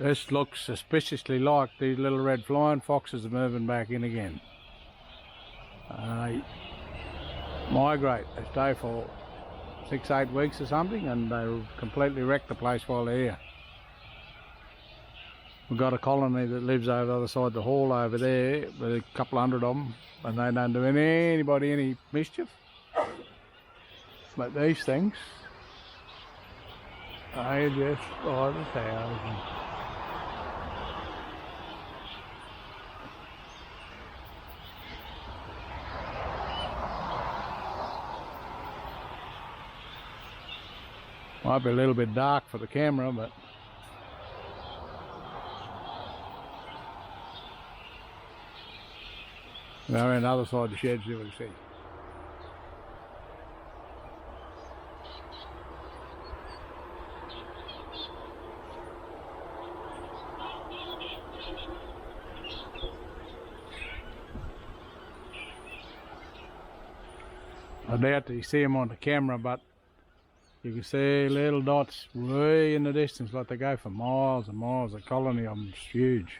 This looks suspiciously like these little red flying foxes are moving back in again. They migrate. They stay for 6-8 weeks or something, and they completely wreck the place while they're here. We've got a colony that lives over the other side of the hall over there with a couple hundred of them, and they don't do anybody any mischief. But these things, they just by the thousand. Might be a little bit dark for the camera, but they're on the other side of the sheds, you will see. I doubt that you see them on the camera, but you can see little dots way in the distance, like they go for miles and miles. The colony of them is huge.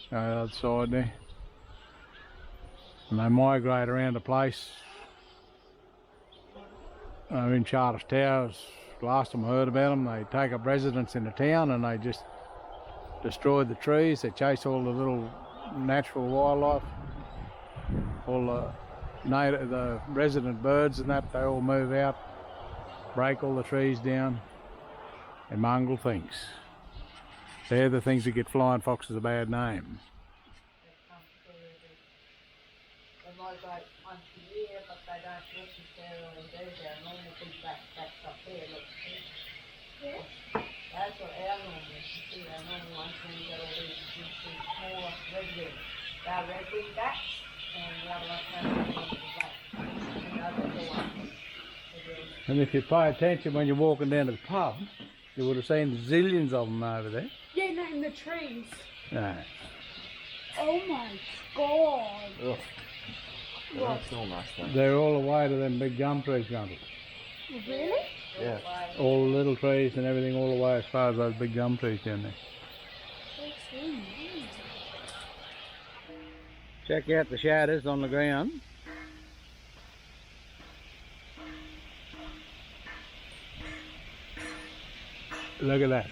Outside there. And they migrate around the place. In Charters Towers, last time I heard about them, they take up residence in the town and they just destroy the trees. They chase all the little natural wildlife, all the resident birds and that. They all move out, break all the trees down and mongrel things. They're the things that get flying foxes a bad name. They migrate once a year, but they don't necessarily do their normal big back backs up there. Look, see? Yeah. That's what our normal is. You see, our normal ones when you get all these smaller red wings. They're red wing backs, and the other ones have red wing backs. And the other ones. And if you pay attention when you're walking down to the pub, you would have seen zillions of them over there. Yeah, not in the trees. No. Oh my god. Ugh. They don't smell nice though. They're all the way to them big gum trees, Grunty. Really? Yeah. All the little trees and everything all the way as far as those big gum trees down there. That's so nice. Check out the shadows on the ground. Look at that.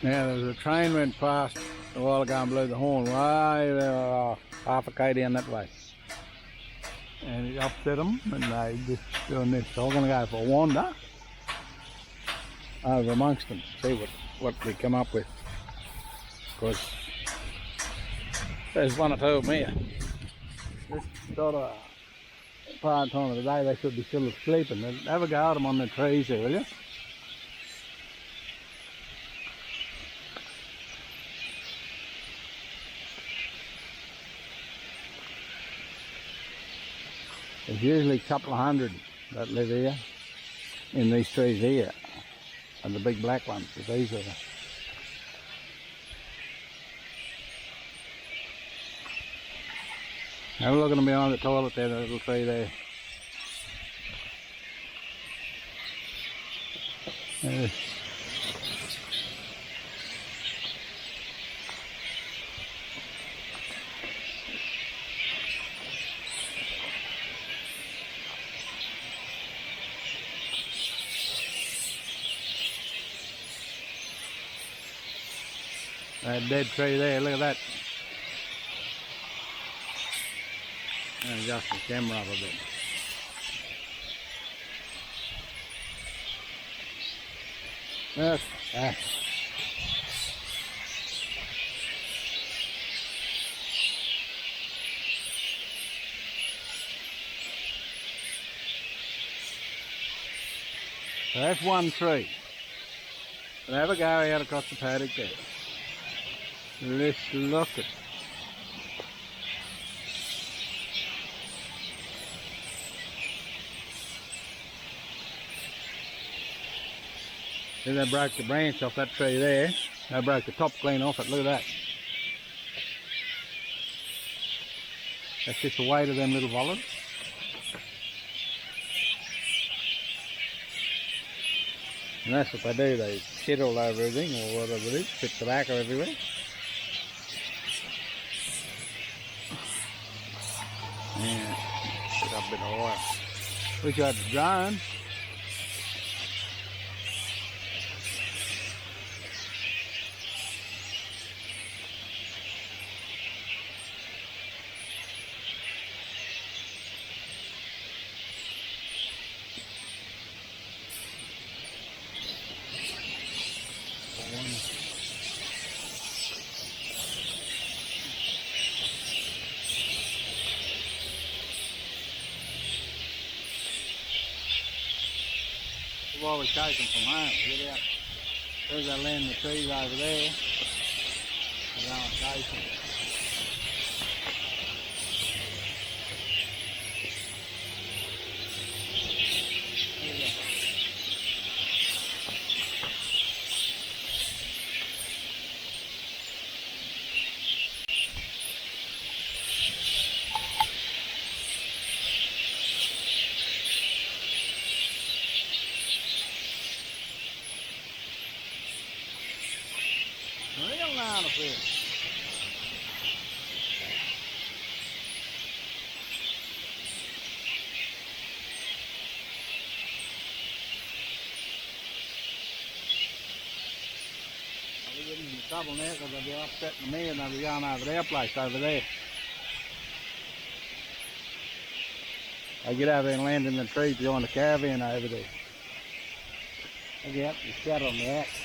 Now there was a train went past a while ago and blew the horn way half a k down that way. And it upset them and they just doing this. So I'm going to go for a wander over amongst them, see what we come up with. Because there's one or two of them here. This sort of part time of the day they should be still sleeping. Have a go at them on the trees there, will you? There's usually a couple of hundred that live here in these trees here, and the big black ones. But these are have a look at them behind the toilet there, the little tree there. That dead tree there, look at that. Adjust the camera up a bit. So that's one tree. But have a go out across the paddock there. Let's look at it. Then they broke the branch off that tree there. They broke the top clean off it. Look at that. That's just the weight of them little bollards. And that's what they do, they shit all over everything or whatever it is, spit tobacco everywhere. Yeah, pick up a bit of oil. Wish I had the drone. While we take them from home, get out. There's our land, the trees over there. We're going to take them. Real nice fish. I'll be getting in trouble now because I'll be upsetting me and I'll be going over their place over there. I get over there and land in the tree behind the caravan over there. I'll get up and shat on the axe.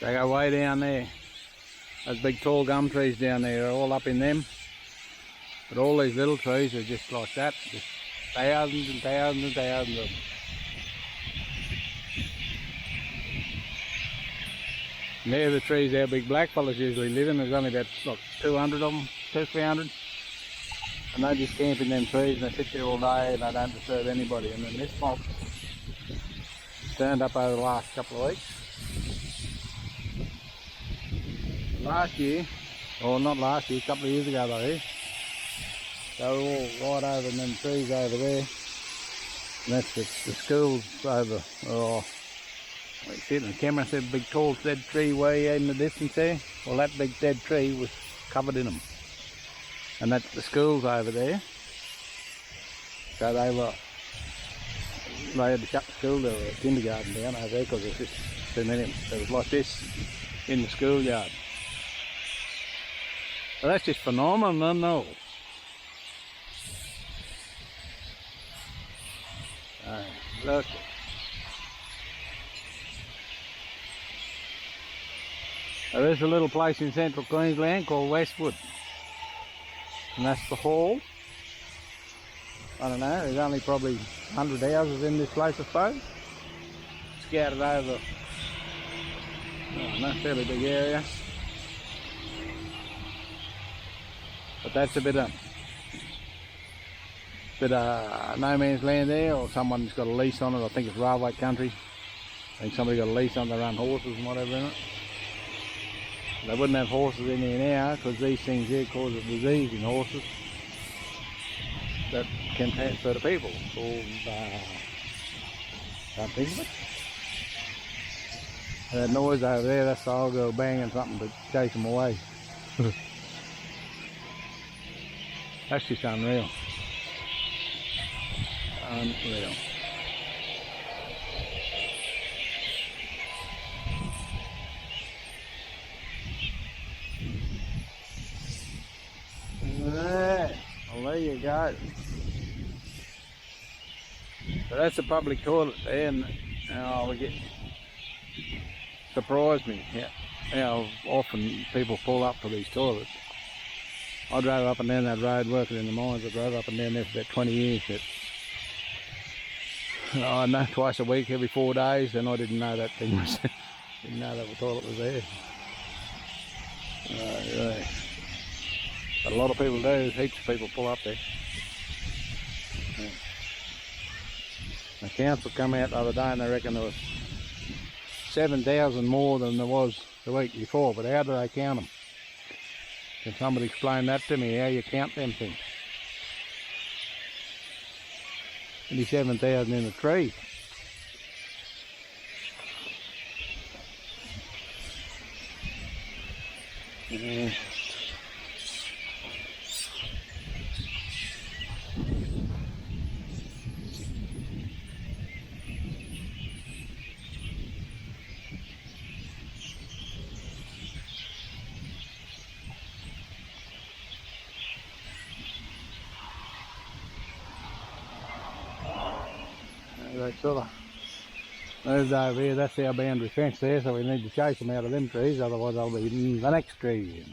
They go way down there. Those big tall gum trees down there are all up in them. But all these little trees are just like that. Just thousands and thousands and thousands of them. And they're the trees our big blackfellas usually live in. There's only about like 200 of them, 200-300. And they just camp in them trees and they sit there all day and they don't disturb anybody. And then this mob turned up over the last couple of weeks. Last year, or not last year, a couple of years ago though, they were all right over in them trees over there. And that's the schools over. Oh, you see it on the camera, said big tall dead tree way in the distance there. Well, that big dead tree was covered in them. And that's the schools over there. So they had to shut the school, there was a kindergarten down over there because there's just too many of them. There was like this in the schoolyard. Well, that's just phenomenal, no? Look. There is a little place in central Queensland called Westwood. And that's the hall. I don't know, there's only probably 100 houses in this place, I suppose. Scattered over, I don't know, fairly big area. But that's a bit of no man's land there, or someone's got a lease on it. I think it's railway country. I think somebody got a lease on, they run horses and whatever in it. They wouldn't have horses in here now because these things here cause a disease in horses that can transfer to people called, can't think of it. That noise over there, that's the old girl banging something to chase them away. That's just unreal. Unreal. Well, there you go. So that's a public toilet there, and we get surprised me how often people pull up for these toilets. I drove up and down that road working in the mines. I drove up and down there for about 20 years. I know twice a week, every 4 days, and I didn't know that thing was, didn't know that the toilet was there. Yeah. But a lot of people do. Heaps of people pull up there. Yeah. The council come out the other day and they reckon there was 7,000 more than there was the week before. But how do they count them? Can somebody explain that to me? How you count them things? 27,000 in a tree. Yeah. They sort of moved over here. That's our boundary fence there, so we need to chase them out of them trees, otherwise they'll be in the next tree.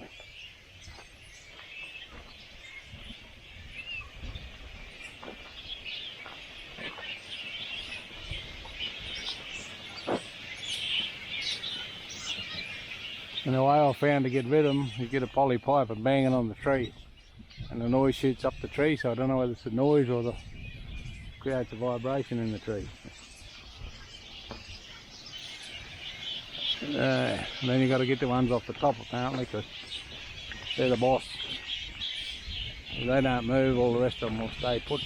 And the way I found to get rid of them, you get a poly pipe and bang it on the tree, and the noise shoots up the tree, so I don't know whether it's the noise or the creates a vibration in the tree. And then you got to get the ones off the top apparently, because they're the boss. If they don't move, all the rest of them will stay put.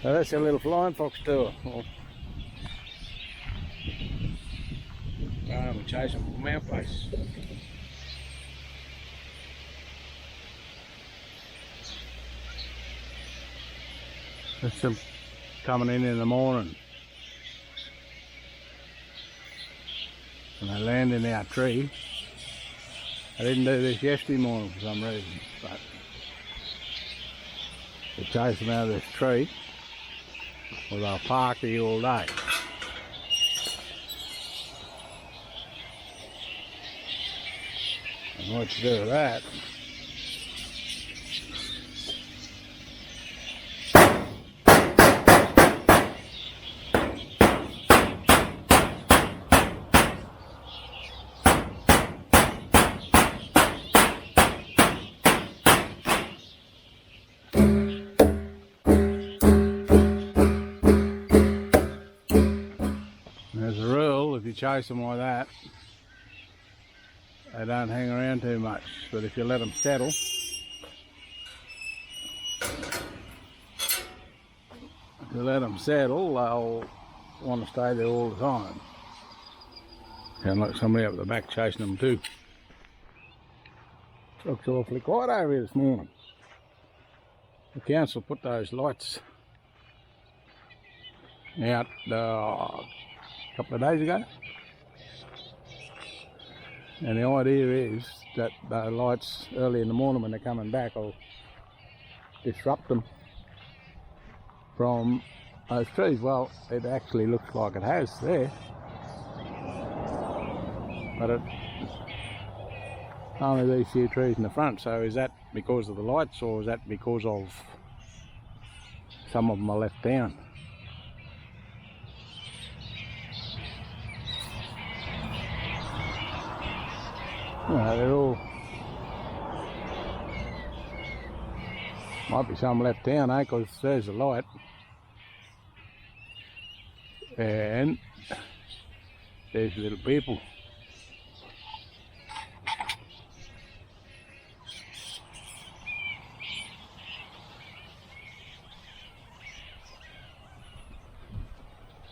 So that's a little flying fox tour. We'll go home and chase them from our place. There's some coming in the morning, and they land in our tree. I didn't do this yesterday morning for some reason, but we chased them out of this tree, or they'll park here all day. And what to do with that? There's a rule, if you chase them like that, they don't hang around too much, but if you let them settle, they'll want to stay there all the time. Sound like somebody up the back chasing them too. Looks awfully quiet over here this morning. The council put those lights out a couple of days ago, and the idea is that the lights early in the morning when they're coming back will disrupt them from those trees. Well, it actually looks like it has there, but it only these few trees in the front. So is that because of the lights, or is that because of some of them are left down? No, they're all, might be some left down, eh, because there's the light, and there's little people.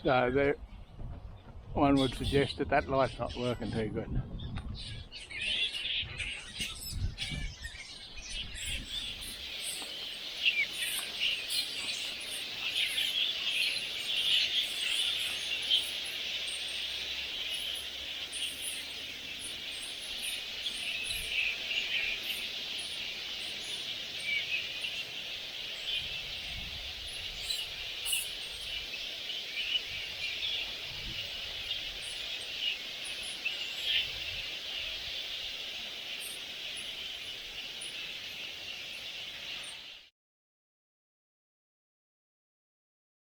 So there, one would suggest that that light's not working too good.